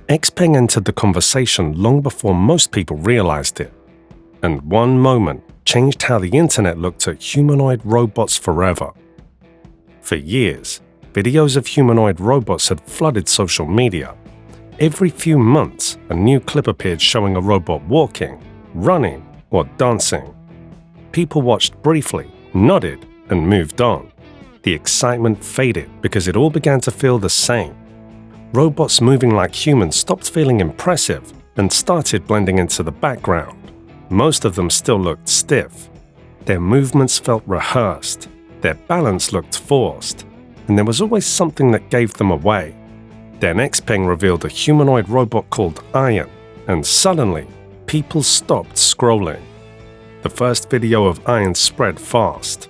Xpeng entered the conversation long before most people realized it. And one moment changed how the internet looked at humanoid robots forever. For years, videos of humanoid robots had flooded social media. Every few months, a new clip appeared showing a robot walking, running, or dancing. People watched briefly, nodded, and moved on. The excitement faded because it all began to feel the same. Robots moving like humans stopped feeling impressive and started blending into the background. Most of them still looked stiff. Their movements felt rehearsed. Their balance looked forced. And there was always something that gave them away. Then Xpeng revealed a humanoid robot called Iron, and suddenly, people stopped scrolling. The first video of Iron spread fast.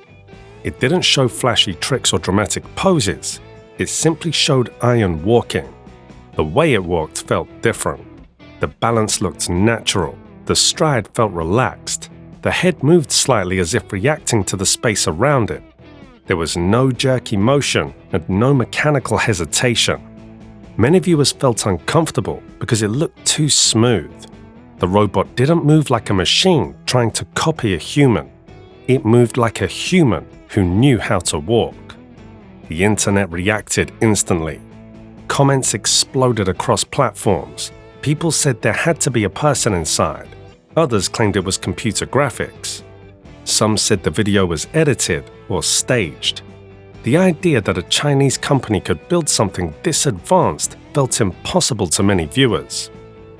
It didn't show flashy tricks or dramatic poses. It simply showed Iron walking. The way it walked felt different. The balance looked natural. The stride felt relaxed. The head moved slightly as if reacting to the space around it. There was no jerky motion and no mechanical hesitation. Many viewers felt uncomfortable because it looked too smooth. The robot didn't move like a machine trying to copy a human. It moved like a human who knew how to walk. The internet reacted instantly. Comments exploded across platforms. People said there had to be a person inside. Others claimed it was computer graphics. Some said the video was edited or staged. The idea that a Chinese company could build something this advanced felt impossible to many viewers.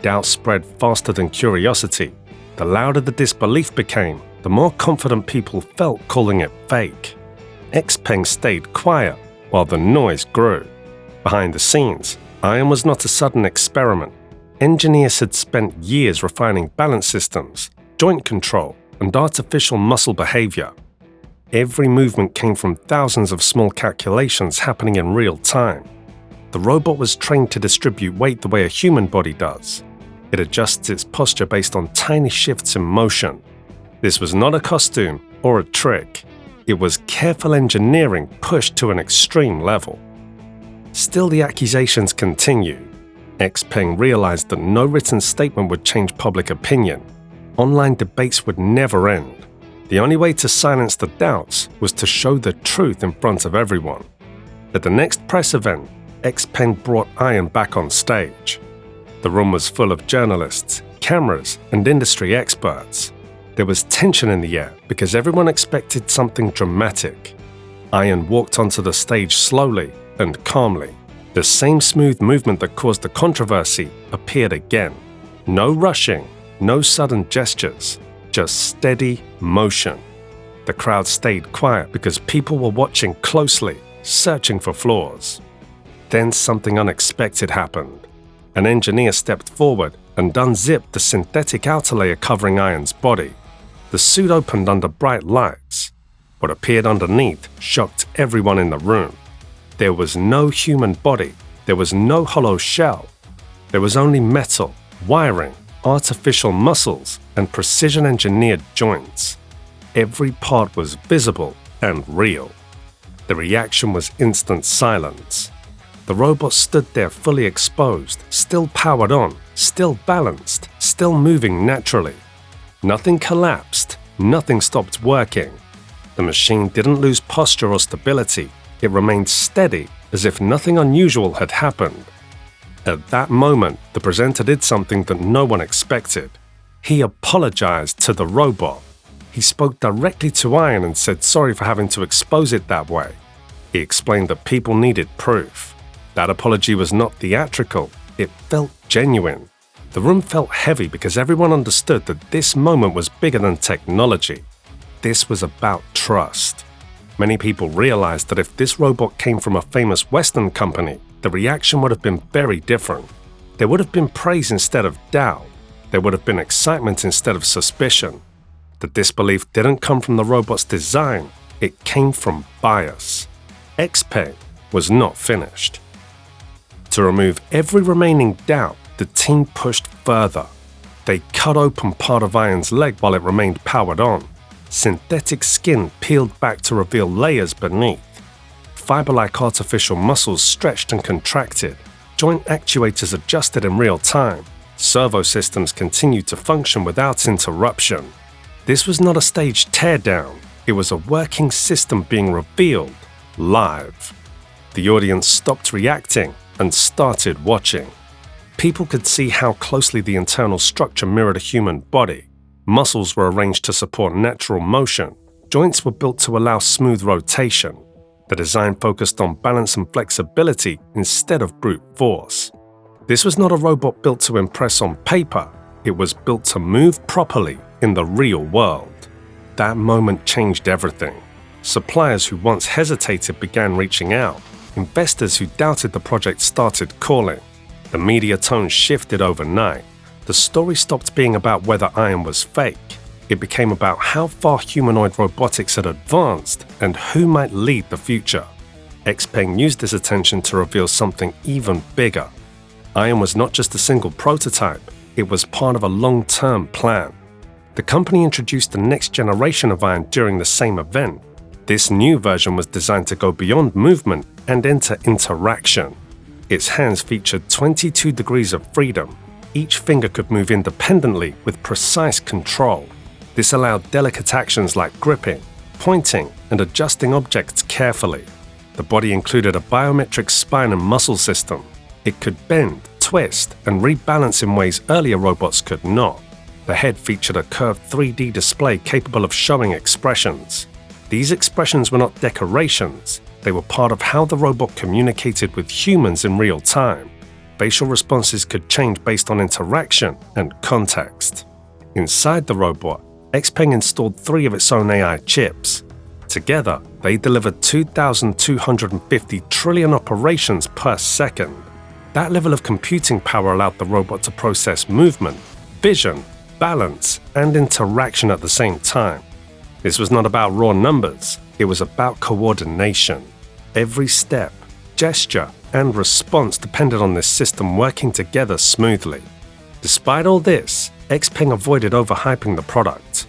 Doubt spread faster than curiosity. The louder the disbelief became, the more confident people felt calling it fake. Xpeng stayed quiet while the noise grew. Behind the scenes, Iron was not a sudden experiment. Engineers had spent years refining balance systems, joint control, and artificial muscle behavior. Every movement came from thousands of small calculations happening in real time. The robot was trained to distribute weight the way a human body does. It adjusts its posture based on tiny shifts in motion. This was not a costume or a trick. It was careful engineering pushed to an extreme level. Still, the accusations continued. Xpeng realized that no written statement would change public opinion. Online debates would never end. The only way to silence the doubts was to show the truth in front of everyone. At the next press event, Xpeng brought Iron back on stage. The room was full of journalists, cameras, and industry experts. There was tension in the air because everyone expected something dramatic. Iron walked onto the stage slowly and calmly. The same smooth movement that caused the controversy appeared again. No rushing, no sudden gestures. Just steady motion. The crowd stayed quiet because people were watching closely, searching for flaws. Then something unexpected happened. An engineer stepped forward and unzipped the synthetic outer layer covering Iron's body. The suit opened under bright lights. What appeared underneath shocked everyone in the room. There was no human body. There was no hollow shell. There was only metal, wiring, artificial muscles, and precision-engineered joints. Every part was visible and real. The reaction was instant silence. The robot stood there fully exposed, still powered on, still balanced, still moving naturally. Nothing collapsed, nothing stopped working. The machine didn't lose posture or stability. It remained steady, as if nothing unusual had happened. At that moment, the presenter did something that no one expected. He apologized to the robot. He spoke directly to Iron and said sorry for having to expose it that way. He explained that people needed proof. That apology was not theatrical. It felt genuine. The room felt heavy because everyone understood that this moment was bigger than technology. This was about trust. Many people realized that if this robot came from a famous Western company, the reaction would have been very different. There would have been praise instead of doubt. There would have been excitement instead of suspicion. The disbelief didn't come from the robot's design, it came from bias. Xpeng was not finished. To remove every remaining doubt, the team pushed further. They cut open part of Iron's leg while it remained powered on. Synthetic skin peeled back to reveal layers beneath. Fiber-like artificial muscles stretched and contracted. Joint actuators adjusted in real time. Servo systems continued to function without interruption. This was not a staged teardown. It was a working system being revealed live. The audience stopped reacting and started watching. People could see how closely the internal structure mirrored a human body. Muscles were arranged to support natural motion. Joints were built to allow smooth rotation. The design focused on balance and flexibility instead of brute force. This was not a robot built to impress on paper. It was built to move properly in the real world. That moment changed everything. Suppliers who once hesitated began reaching out. Investors who doubted the project started calling. The media tone shifted overnight. The story stopped being about whether iron was fake. It became about how far humanoid robotics had advanced and who might lead the future. XPeng used this attention to reveal something even bigger. Iron was not just a single prototype, it was part of a long-term plan. The company introduced the next generation of Iron during the same event. This new version was designed to go beyond movement and enter interaction. Its hands featured 22 degrees of freedom. Each finger could move independently with precise control. This allowed delicate actions like gripping, pointing, and adjusting objects carefully. The body included a biometric spine and muscle system. It could bend, twist, and rebalance in ways earlier robots could not. The head featured a curved 3D display capable of showing expressions. These expressions were not decorations. They were part of how the robot communicated with humans in real time. Facial responses could change based on interaction and context. Inside the robot, XPeng installed 3 of its own AI chips. Together, they delivered 2,250 trillion operations per second. That level of computing power allowed the robot to process movement, vision, balance, and interaction at the same time. This was not about raw numbers, it was about coordination. Every step, gesture, and response depended on this system working together smoothly. Despite all this, XPeng avoided overhyping the product.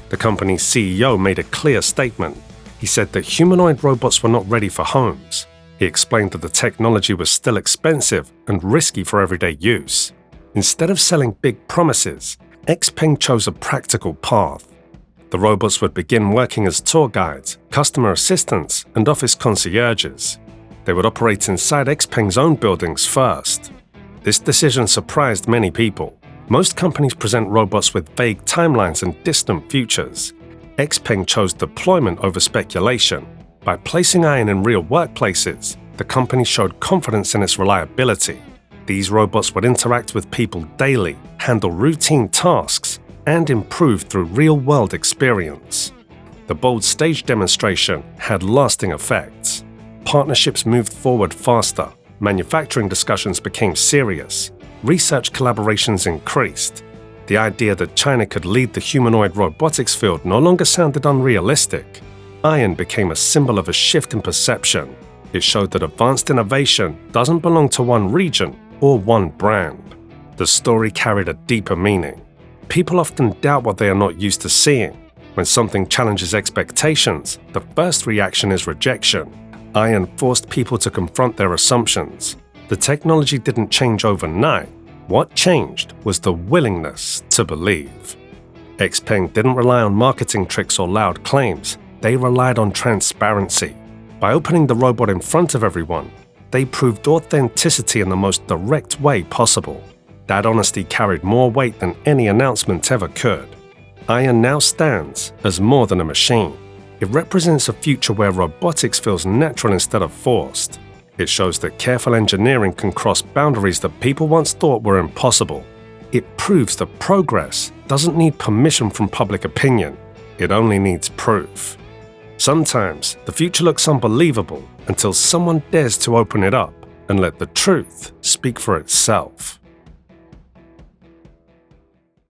The company's CEO made a clear statement. He said that humanoid robots were not ready for homes. He explained that the technology was still expensive and risky for everyday use. Instead of selling big promises, XPeng chose a practical path. The robots would begin working as tour guides, customer assistants, and office concierges. They would operate inside XPeng's own buildings first. This decision surprised many people. Most companies present robots with vague timelines and distant futures. XPeng chose deployment over speculation. By placing Iron in real workplaces, the company showed confidence in its reliability. These robots would interact with people daily, handle routine tasks, and improve through real-world experience. The bold stage demonstration had lasting effects. Partnerships moved forward faster, manufacturing discussions became serious, research collaborations increased. The idea that China could lead the humanoid robotics field no longer sounded unrealistic. Iron became a symbol of a shift in perception. It showed that advanced innovation doesn't belong to one region or one brand. The story carried a deeper meaning. People often doubt what they are not used to seeing. When something challenges expectations, the first reaction is rejection. Iron forced people to confront their assumptions. The technology didn't change overnight. What changed was the willingness to believe. XPeng didn't rely on marketing tricks or loud claims. They relied on transparency. By opening the robot in front of everyone, they proved authenticity in the most direct way possible. That honesty carried more weight than any announcement ever could. Iron now stands as more than a machine. It represents a future where robotics feels natural instead of forced. It shows that careful engineering can cross boundaries that people once thought were impossible. It proves that progress doesn't need permission from public opinion. It only needs proof. Sometimes the future looks unbelievable until someone dares to open it up and let the truth speak for itself.